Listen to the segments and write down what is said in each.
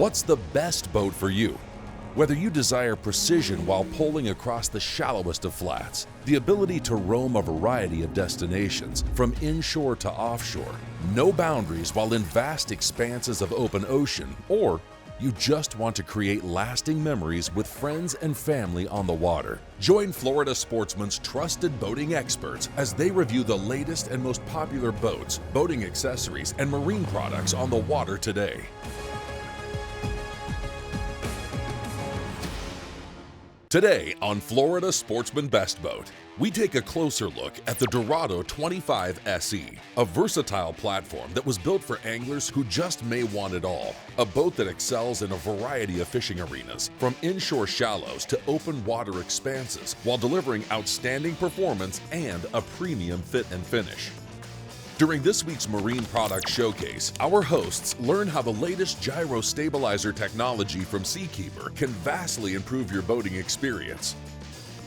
What's the best boat for you? Whether you desire precision while poling across the shallowest of flats, the ability to roam a variety of destinations from inshore to offshore, no boundaries while in vast expanses of open ocean, or you just want to create lasting memories with friends and family on the water. Join Florida Sportsman's trusted boating experts as they review the latest and most popular boats, boating accessories, and marine products on the water today. Today on Florida Sportsman Best Boat, we take a closer look at the Dorado 25 SE, a versatile platform that was built for anglers who just may want it all. A boat that excels in a variety of fishing arenas, from inshore shallows to open water expanses, while delivering outstanding performance and a premium fit and finish. During this week's Marine Product Showcase, our hosts learn how the latest gyro stabilizer technology from Seakeeper can vastly improve your boating experience.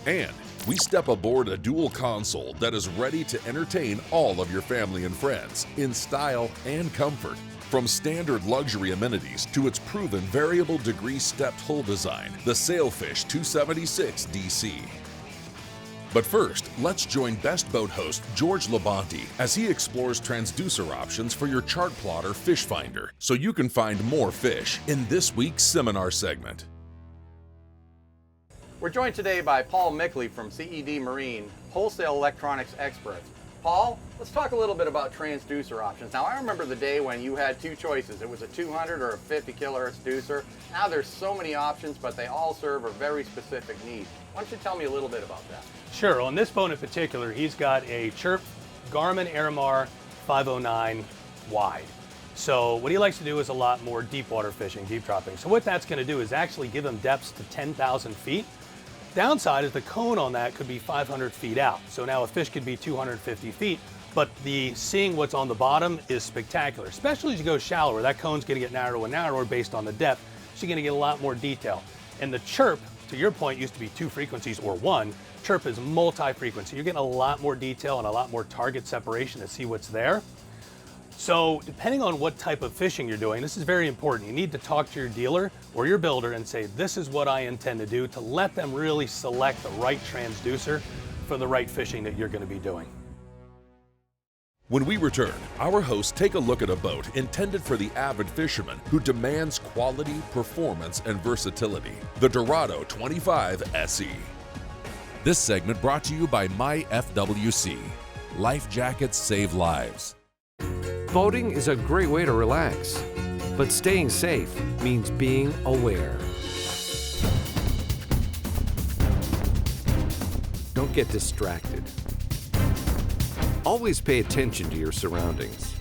And we step aboard a dual console that is ready to entertain all of your family and friends in style and comfort. From standard luxury amenities to its proven variable degree stepped hull design, the Sailfish 276 DC. But first, let's join Best Boat host George Labonte as he explores transducer options for your chart plotter fish finder so you can find more fish in this week's seminar segment. We're joined today by Paul Mickley from CED Marine, wholesale electronics experts. Paul, let's talk a little bit about transducer options. Now, I remember the day when you had two choices. It was a 200 or a 50 kilohertz deucer. Now there's so many options, but they all serve a very specific need. Why don't you tell me a little bit about that? Sure. On this boat in particular, he's got a Chirp Garmin Airmar 509 wide. So what he likes to do is a lot more deep water fishing, deep dropping. So what that's going to do is actually give him depths to 10,000 feet. Downside is the cone on that could be 500 feet out. So now a fish could be 250 feet, but the seeing what's on the bottom is spectacular, especially as you go shallower. That cone's going to get narrower and narrower based on the depth, so you're going to get a lot more detail. And the Chirp, to your point, used to be two frequencies or one. Chirp is multi-frequency. You're getting a lot more detail and a lot more target separation to see what's there. So depending on what type of fishing you're doing, this is very important. You need to talk to your dealer or your builder and say, this is what I intend to do, to let them really select the right transducer for the right fishing that you're going to be doing. When we return, our hosts take a look at a boat intended for the avid fisherman who demands quality, performance, and versatility, the Dorado 25 SE. This segment brought to you by MyFWC. Life jackets save lives. Boating is a great way to relax, but staying safe means being aware. Don't get distracted. Always pay attention to your surroundings.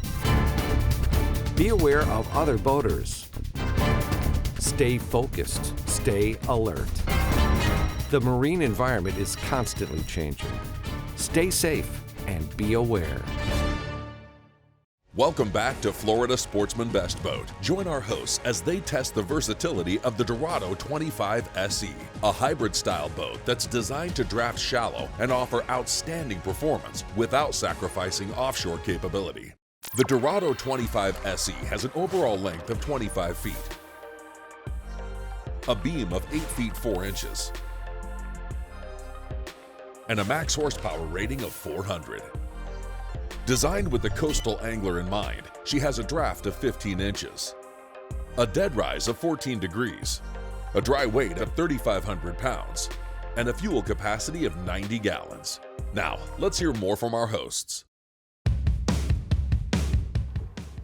Be aware of other boaters. Stay focused. Stay alert. The marine environment is constantly changing. Stay safe and be aware. Welcome back to Florida Sportsman Best Boat. Join our hosts as they test the versatility of the Dorado 25 SE, a hybrid-style boat that's designed to draft shallow and offer outstanding performance without sacrificing offshore capability. The Dorado 25 SE has an overall length of 25 feet, a beam of 8 feet 4 inches, and a max horsepower rating of 400. Designed with the coastal angler in mind, she has a draft of 15 inches, a dead rise of 14 degrees, a dry weight of 3,500 pounds, and a fuel capacity of 90 gallons. Now, let's hear more from our hosts.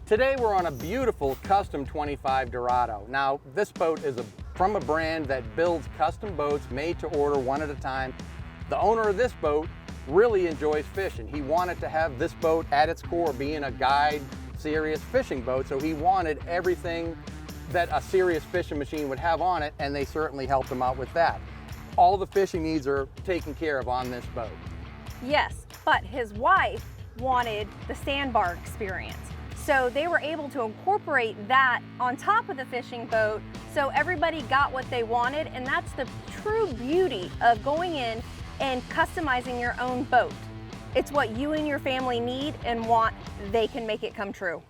Today we're on a beautiful custom 25 Dorado. Now, this boat is from a brand that builds custom boats made to order one at a time. The owner of this boat really enjoys fishing. He wanted to have this boat at its core being a guide, serious fishing boat, so he wanted everything that a serious fishing machine would have on it, and they certainly helped him out with that. All the fishing needs are taken care of on this boat. Yes, but his wife wanted the sandbar experience. So they were able to incorporate that on top of the fishing boat, so everybody got what they wanted, and that's the true beauty of going in and customizing your own boat. It's what you and your family need and want. They can make it come true.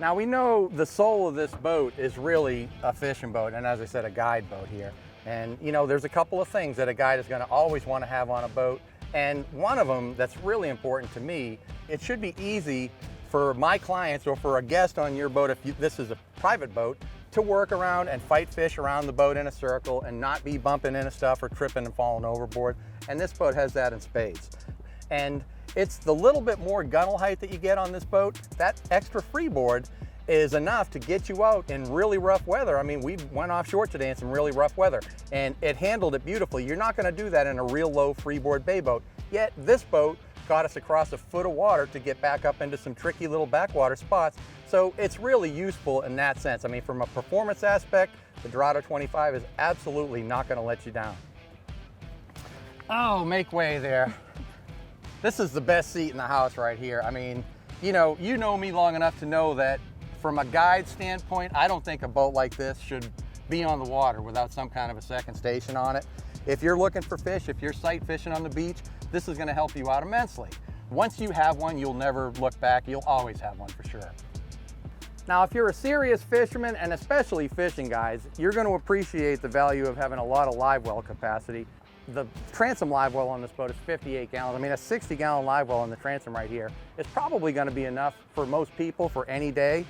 Now we know the soul of this boat is really a fishing boat, and as I said, a guide boat here. And you know, there's a couple of things that a guide is going to always want to have on a boat, and one of them that's really important to me, it should be easy for my clients or for a guest on your boat, if this is a private boat, to work around and fight fish around the boat in a circle and not be bumping into stuff or tripping and falling overboard. And this boat has that in spades. And it's the little bit more gunnel height that you get on this boat, that extra freeboard is enough to get you out in really rough weather. I mean, we went offshore today in some really rough weather and it handled it beautifully. You're not gonna do that in a real low freeboard bay boat. Yet this boat got us across a foot of water to get back up into some tricky little backwater spots. So it's really useful in that sense. I mean, from a performance aspect, the Dorado 25 is absolutely not gonna let you down. Oh, make way there. This is the best seat in the house right here. I mean, you know me long enough to know that from a guide standpoint, I don't think a boat like this should be on the water without some kind of a second station on it. If you're looking for fish, if you're sight fishing on the beach, this is gonna help you out immensely. Once you have one, you'll never look back. You'll always have one for sure. Now, if you're a serious fisherman, and especially fishing guys, you're gonna appreciate the value of having a lot of live well capacity. The transom live well on this boat is 58 gallons. I mean, a 60-gallon live well on the transom right here is probably gonna be enough for most people for any day.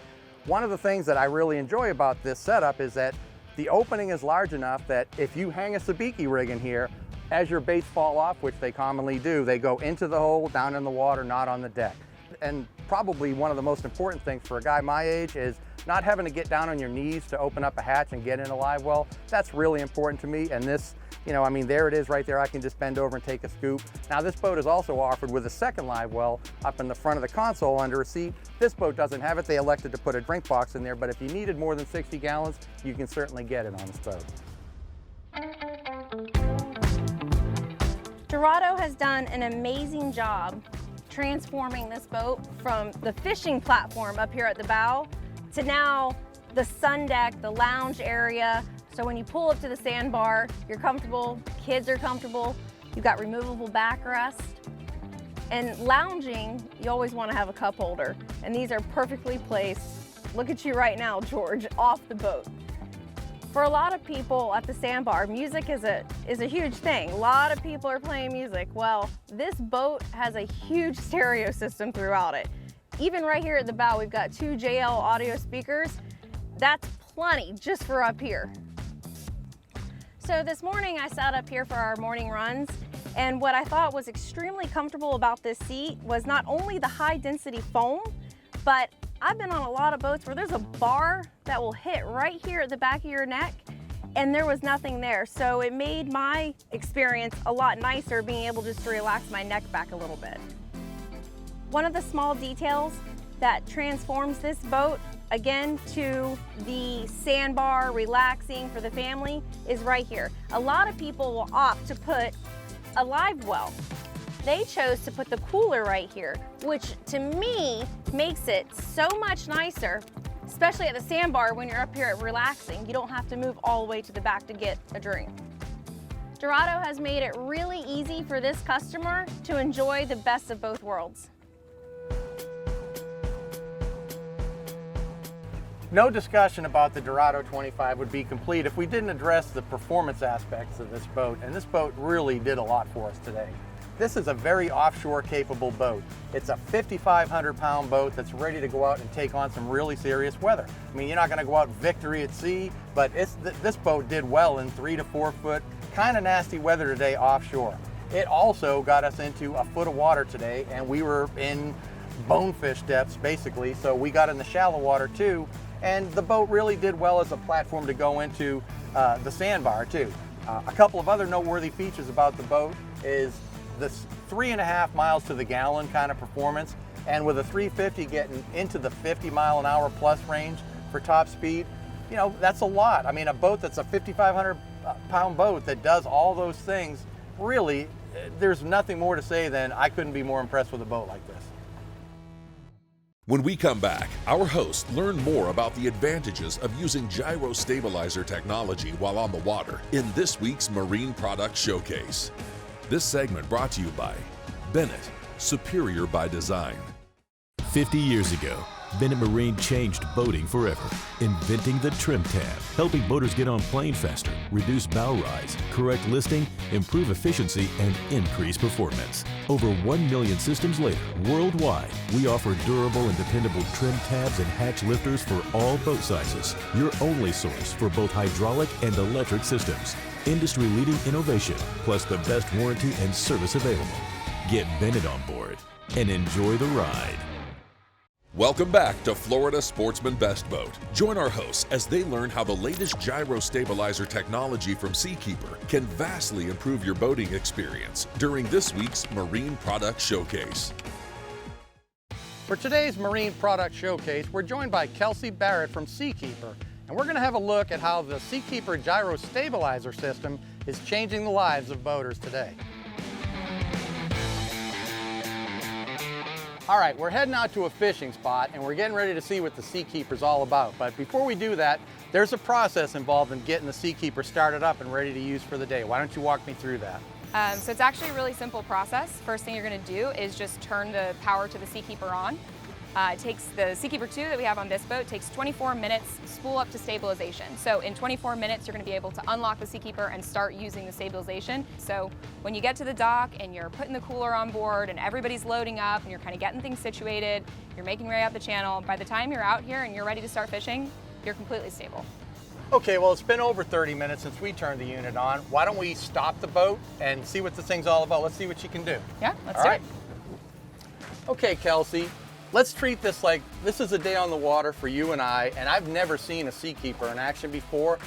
One of the things that I really enjoy about this setup is that the opening is large enough that if you hang a sabiki rig in here, as your baits fall off, which they commonly do, they go into the hole, down in the water, not on the deck. And probably one of the most important things for a guy my age is not having to get down on your knees to open up a hatch and get in a live well. That's really important to me. And this, you know, I mean, there it is right there. I can just bend over and take a scoop. Now this boat is also offered with a second live well up in the front of the console under a seat. This boat doesn't have it. They elected to put a drink box in there, but if you needed more than 60 gallons, you can certainly get it on this boat. Dorado has done an amazing job transforming this boat from the fishing platform up here at the bow to now the sun deck, the lounge area. So when you pull up to the sandbar, you're comfortable, kids are comfortable, you've got removable backrest. And lounging, you always want to have a cup holder, and these are perfectly placed. Look at you right now, George, off the boat. For a lot of people at the sandbar, music is a huge thing. A lot of people are playing music. Well, this boat has a huge stereo system throughout it. Even right here at the bow, we've got 2 JL audio speakers. That's plenty just for up here. So this morning I sat up here for our morning runs, and what I thought was extremely comfortable about this seat was not only the high density foam, but I've been on a lot of boats where there's a bar that will hit right here at the back of your neck, and there was nothing there. So it made my experience a lot nicer being able just to relax my neck back a little bit. One of the small details that transforms this boat, again, to the sandbar, relaxing for the family, is right here. A lot of people will opt to put a live well. They chose to put the cooler right here, which to me makes it so much nicer, especially at the sandbar when you're up here at relaxing. You don't have to move all the way to the back to get a drink. Dorado has made it really easy for this customer to enjoy the best of both worlds. No discussion about the Dorado 25 would be complete if we didn't address the performance aspects of this boat, and this boat really did a lot for us today. This is a very offshore capable boat. It's a 5,500 pound boat that's ready to go out and take on some really serious weather. I mean, you're not gonna go out victory at sea, but this boat did well in 3 to 4 foot, kind of nasty weather today offshore. It also got us into a foot of water today, and we were in bonefish depths basically, so we got in the shallow water too, and the boat really did well as a platform to go into the sandbar too. A couple of other noteworthy features about the boat is this 3.5 miles to the gallon kind of performance, and with a 350 getting into the 50 mile an hour plus range for top speed, you know, that's a lot. I mean, a boat that's a 5,500 pound boat that does all those things, really, there's nothing more to say than I couldn't be more impressed with a boat like this. When we come back, our hosts learn more about the advantages of using gyro stabilizer technology while on the water in this week's Marine Product Showcase. This segment brought to you by Bennett, superior by design. 50 years ago, Bennett Marine changed boating forever, inventing the trim tab, helping boaters get on plane faster, reduce bow rise, correct listing, improve efficiency, and increase performance. Over 1 million systems later, worldwide, we offer durable and dependable trim tabs and hatch lifters for all boat sizes. Your only source for both hydraulic and electric systems. Industry-leading innovation, plus the best warranty and service available. Get Bennett on board and enjoy the ride. Welcome back to Florida Sportsman Best Boat. Join our hosts as they learn how the latest gyro stabilizer technology from Seakeeper can vastly improve your boating experience during this week's Marine Product Showcase. For today's Marine Product Showcase, we're joined by Kelsey Barrett from Seakeeper, and we're going to have a look at how the Seakeeper gyro stabilizer system is changing the lives of boaters today. All right, we're heading out to a fishing spot and we're getting ready to see what the Seakeeper's all about. But before we do that, there's a process involved in getting the Seakeeper started up and ready to use for the day. Why don't you walk me through that? So it's actually a really simple process. First thing you're going to do is just turn the power to the Seakeeper on. It takes the Seakeeper 2 that we have on this boat, takes 24 minutes, spool up to stabilization. So in 24 minutes, you're going to be able to unlock the Seakeeper and start using the stabilization. So when you get to the dock and you're putting the cooler on board and everybody's loading up and you're kind of getting things situated, you're making your way up the channel, by the time you're out here and you're ready to start fishing, you're completely stable. Okay, well, it's been over 30 minutes since we turned the unit on. Why don't we stop the boat and see what this thing's all about? Let's see what you can do. Yeah, let's do it. Okay, Kelsey. Let's treat this like this is a day on the water for you and I've never seen a Seakeeper in action before.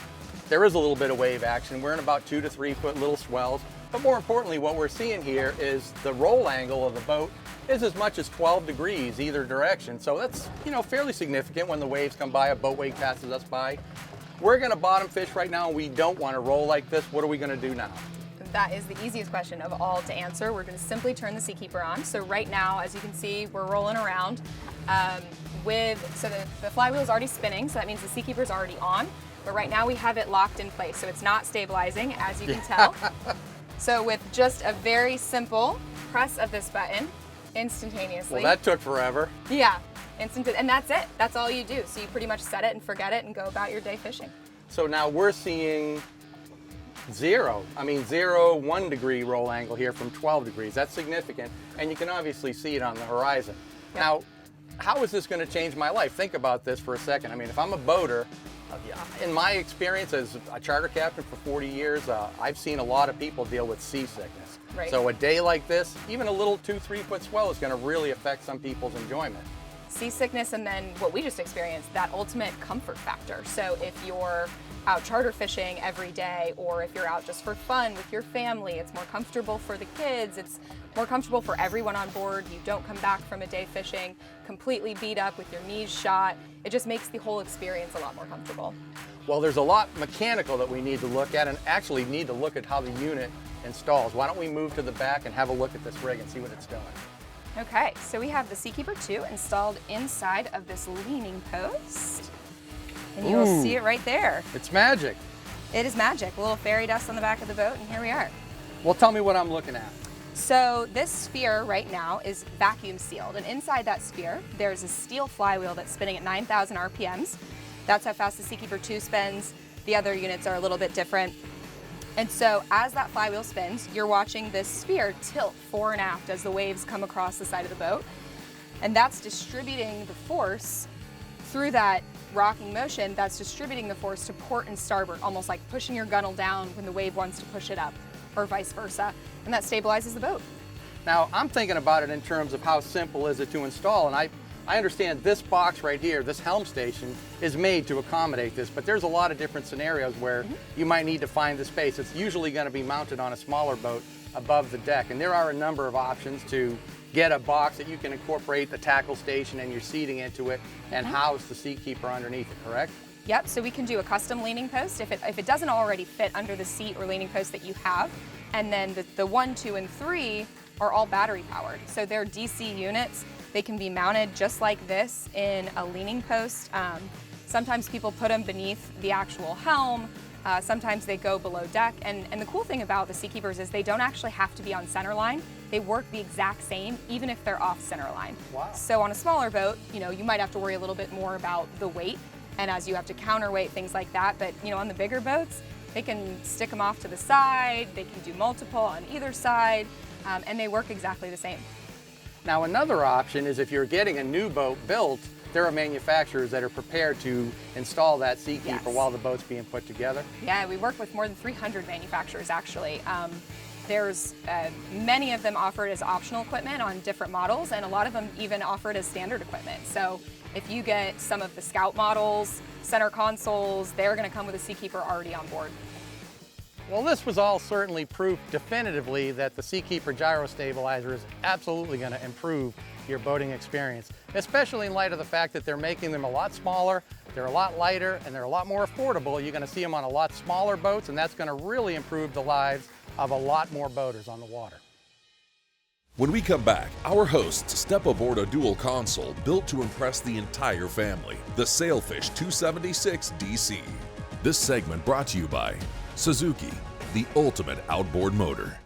There is a little bit of wave action. We're in about 2 to 3 foot little swells, but more importantly, what we're seeing here is the roll angle of the boat is as much as 12 degrees either direction. So that's, fairly significant when the waves come by, a boat wake passes us by. We're gonna bottom fish right now and we don't wanna roll like this. What are we gonna do now? That is the easiest question of all to answer. We're going to simply turn the Seakeeper on. So right now, as you can see, we're rolling around so the flywheel is already spinning, so that means the Seakeeper is already on. But right now we have it locked in place, so it's not stabilizing, as you can tell. So with just a very simple press of this button, instantaneously. Well, that took forever. Yeah, and that's it. That's all you do. So you pretty much set it and forget it and go about your day fishing. So now we're seeing 1 degree roll angle here from 12 degrees. That's significant, and you can obviously see it on the horizon. Yep. Now, how is this going to change my life? Think about this for a second. If I'm a boater, in my experience as a charter captain for 40 years, I've seen a lot of people deal with seasickness. Right. So a day like this, even a little 2 to 3 foot swell is going to really affect some people's enjoyment. Seasickness, and then what we just experienced, that ultimate comfort factor. So if you're out charter fishing every day, or if you're out just for fun with your family, it's more comfortable for the kids, it's more comfortable for everyone on board. You don't come back from a day fishing completely beat up with your knees shot. It just makes the whole experience a lot more comfortable. Well, there's a lot mechanical that we need to look at, and actually need to look at how the unit installs. Why don't we move to the back and have a look at this rig and see what it's doing? Okay, so we have the Seakeeper 2 installed inside of this leaning post. And you will see it right there. It's magic. It is magic. A little fairy dust on the back of the boat, and here we are. Well, tell me what I'm looking at. So this sphere right now is vacuum sealed, and inside that sphere, there's a steel flywheel that's spinning at 9,000 RPMs. That's how fast the Seakeeper 2 spins. The other units are a little bit different. And so as that flywheel spins, you're watching this sphere tilt fore and aft as the waves come across the side of the boat. And that's distributing the force through that rocking motion, that's distributing the force to port and starboard, almost like pushing your gunnel down when the wave wants to push it up, or vice versa. And that stabilizes the boat. Now, I'm thinking about it in terms of how simple is it to install, and I understand this box right here, this helm station, is made to accommodate this, but there's a lot of different scenarios where you might need to find the space. It's usually going to be mounted on a smaller boat above the deck, and there are a number of options to get a box that you can incorporate the tackle station and your seating into it and house the Seakeeper underneath it, correct? Yep, so we can do a custom leaning post if it doesn't already fit under the seat or leaning post that you have. And then the 1, 2, and 3 are all battery powered. So they're DC units. They can be mounted just like this in a leaning post. Sometimes people put them beneath the actual helm. Sometimes they go below deck, and the cool thing about the Seakeepers is they don't actually have to be on center line. They work the exact same, even if they're off center line. Wow. So on a smaller boat, you might have to worry a little bit more about the weight, and as you have to counterweight, things like that. But on the bigger boats, they can stick them off to the side, they can do multiple on either side, and they work exactly the same. Now another option is if you're getting a new boat built, there are manufacturers that are prepared to install that Seakeeper Yes. while the boat's being put together. Yeah, we work with more than 300 manufacturers actually. There's many of them offered as optional equipment on different models, and a lot of them even offered as standard equipment. So if you get some of the Scout models, center consoles, they're going to come with a Seakeeper already on board. Well, this was all certainly proof definitively that the Seakeeper gyro stabilizer is absolutely going to improve your boating experience, especially in light of the fact that they're making them a lot smaller, they're a lot lighter, and they're a lot more affordable. You're going to see them on a lot smaller boats, and that's going to really improve the lives of a lot more boaters on the water. When we come back, our hosts step aboard a dual console built to impress the entire family, the Sailfish 276 DC. This segment brought to you by Suzuki, the ultimate outboard motor.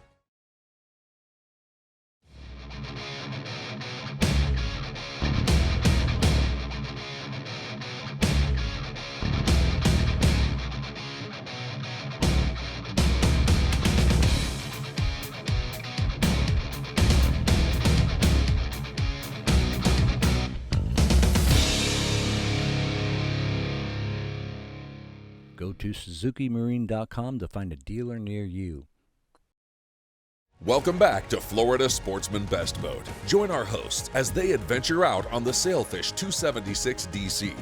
Go to SuzukiMarine.com to find a dealer near you. Welcome back to Florida Sportsman Best Boat. Join our hosts as they adventure out on the Sailfish 276 DC,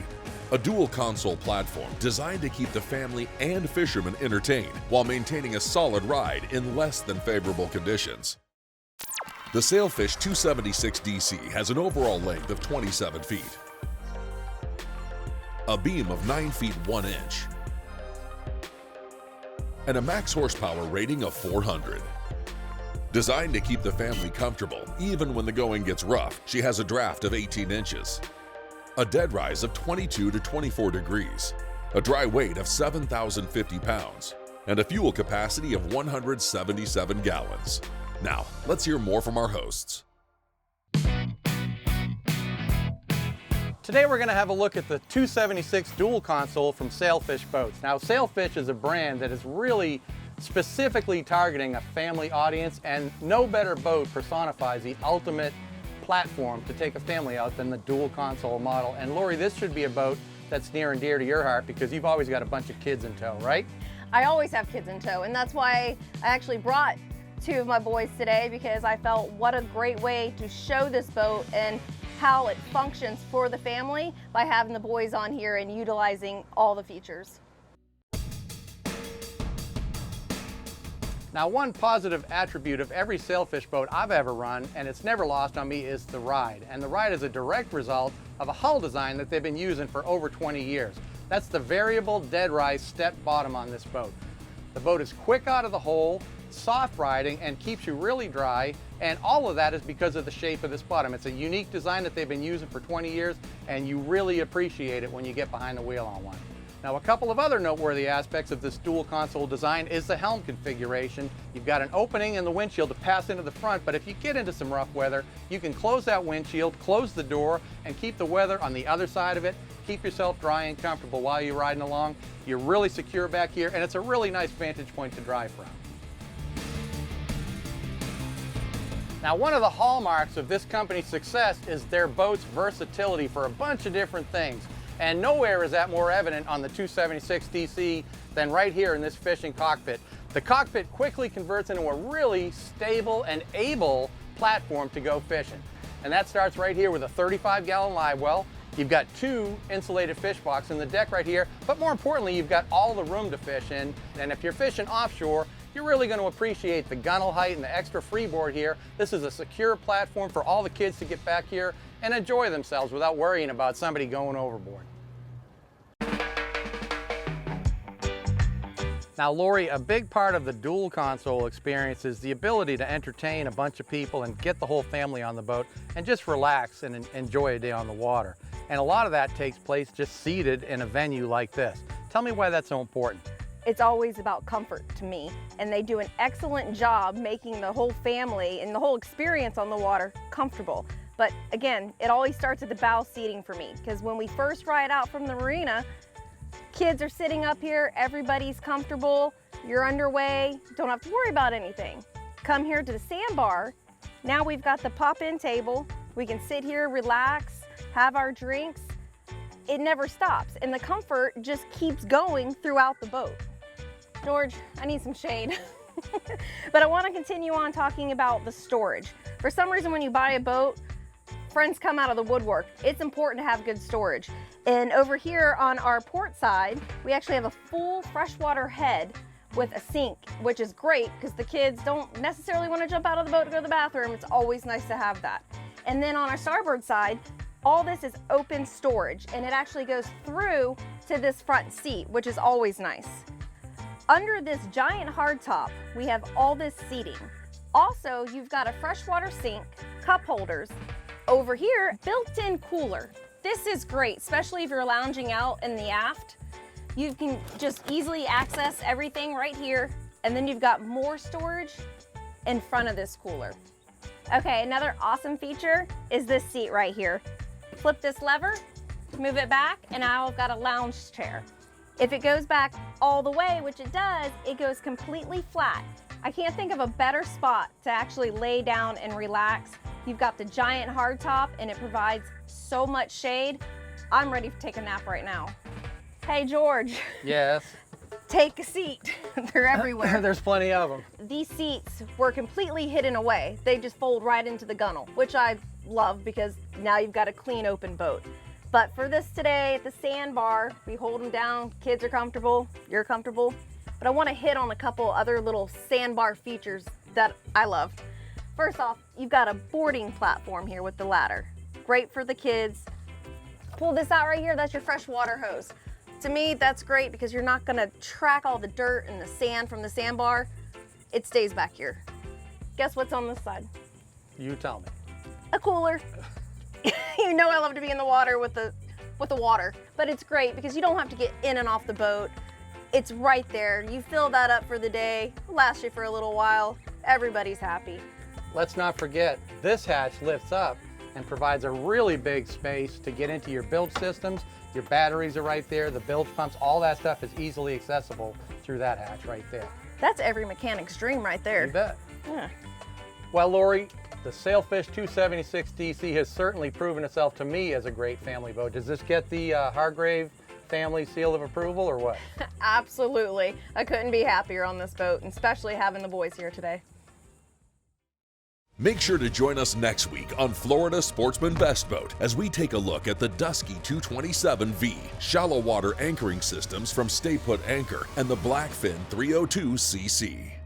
a dual console platform designed to keep the family and fishermen entertained while maintaining a solid ride in less than favorable conditions. The Sailfish 276 DC has an overall length of 27 feet, a beam of 9 feet 1 inch, and a max horsepower rating of 400. Designed to keep the family comfortable, even when the going gets rough, she has a draft of 18 inches, a dead rise of 22 to 24 degrees, a dry weight of 7,050 pounds, and a fuel capacity of 177 gallons. Now, let's hear more from our hosts. Today we're going to have a look at the 276 dual console from Sailfish Boats. Now Sailfish is a brand that is really specifically targeting a family audience, and no better boat personifies the ultimate platform to take a family out than the dual console model. And Lori, this should be a boat that's near and dear to your heart because you've always got a bunch of kids in tow, right? I always have kids in tow, and that's why I actually brought two of my boys today, because I felt what a great way to show this boat and how it functions for the family by having the boys on here and utilizing all the features. Now, one positive attribute of every Sailfish boat I've ever run, and it's never lost on me, is the ride. And the ride is a direct result of a hull design that they've been using for over 20 years. That's the variable dead rise step bottom on this boat. The boat is quick out of the hole, soft riding, and keeps you really dry, and all of that is because of the shape of this bottom. It's a unique design that they've been using for 20 years, and you really appreciate it when you get behind the wheel on one. Now, a couple of other noteworthy aspects of this dual console design is the helm configuration. You've got an opening in the windshield to pass into the front, but if you get into some rough weather, you can close that windshield, close the door, and keep the weather on the other side of it. Keep yourself dry and comfortable while you're riding along. You're really secure back here, and it's a really nice vantage point to drive from. Now, one of the hallmarks of this company's success is their boat's versatility for a bunch of different things. And nowhere is that more evident on the 276 DC than right here in this fishing cockpit. The cockpit quickly converts into a really stable and able platform to go fishing. And that starts right here with a 35-gallon live well. You've got two insulated fish boxes in the deck right here, but more importantly, you've got all the room to fish in. And if you're fishing offshore, you're really going to appreciate the gunnel height and the extra freeboard here. This is a secure platform for all the kids to get back here and enjoy themselves without worrying about somebody going overboard. Now, Lori, a big part of the dual console experience is the ability to entertain a bunch of people and get the whole family on the boat and just relax and enjoy a day on the water. And a lot of that takes place just seated in a venue like this. Tell me why that's so important. it's always about comfort to me, and they do an excellent job making the whole family and the whole experience on the water comfortable. But again, it always starts at the bow seating for me, because when we first ride out from the marina, kids are sitting up here, everybody's comfortable, you're underway, don't have to worry about anything. Come here to the sandbar, now we've got the pop-in table, we can sit here, relax, have our drinks. It never stops, and the comfort just keeps going throughout the boat. George, I need some shade. But I want to continue on talking about the storage. For some reason, when you buy a boat, friends come out of the woodwork. It's important to have good storage. And over here on our port side, we actually have a full freshwater head with a sink, which is great because the kids don't necessarily want to jump out of the boat to go to the bathroom. It's always nice to have that. And then on our starboard side, all this is open storage, and it actually goes through to this front seat, which is always nice. Under this giant hardtop, we have all this seating. Also, you've got a freshwater sink, cup holders. Over here, built-in cooler. This is great, especially if you're lounging out in the aft. You can just easily access everything right here, and then you've got more storage in front of this cooler. Okay, another awesome feature is this seat right here. Flip this lever, move it back, and now I've got a lounge chair. If it goes back all the way, which it does, it goes completely flat. I can't think of a better spot to actually lay down and relax. You've got the giant hardtop, and it provides so much shade. I'm ready to take a nap right now. Hey, George. Yes. Take a seat. They're everywhere. There's plenty of them. These seats were completely hidden away. They just fold right into the gunnel, which I love because now you've got a clean open boat. But for this today at the sandbar, we hold them down, kids are comfortable, you're comfortable. But I want to hit on a couple other little sandbar features that I love. First off, you've got a boarding platform here with the ladder. Great for the kids. Pull this out right here, that's your freshwater hose. To me, that's great because you're not gonna track all the dirt and the sand from the sandbar. It stays back here. Guess what's on this side? You tell me. A cooler. You know I love to be in the water with the water, but it's great because you don't have to get in and off the boat. It's right there. You fill that up for the day, lasts you for a little while. Everybody's happy. Let's not forget, this hatch lifts up and provides a really big space to get into your bilge systems. Your batteries are right there, the bilge pumps, all that stuff is easily accessible through that hatch right there. That's every mechanic's dream right there. You bet. Yeah. Well, Lori, the Sailfish 276 DC has certainly proven itself to me as a great family boat. Does this get the Hargrave family seal of approval or what? Absolutely. I couldn't be happier on this boat, and especially having the boys here today. Make sure to join us next week on Florida Sportsman Best Boat as we take a look at the Dusky 227V, shallow water anchoring systems from Stay Put Anchor, and the Blackfin 302cc.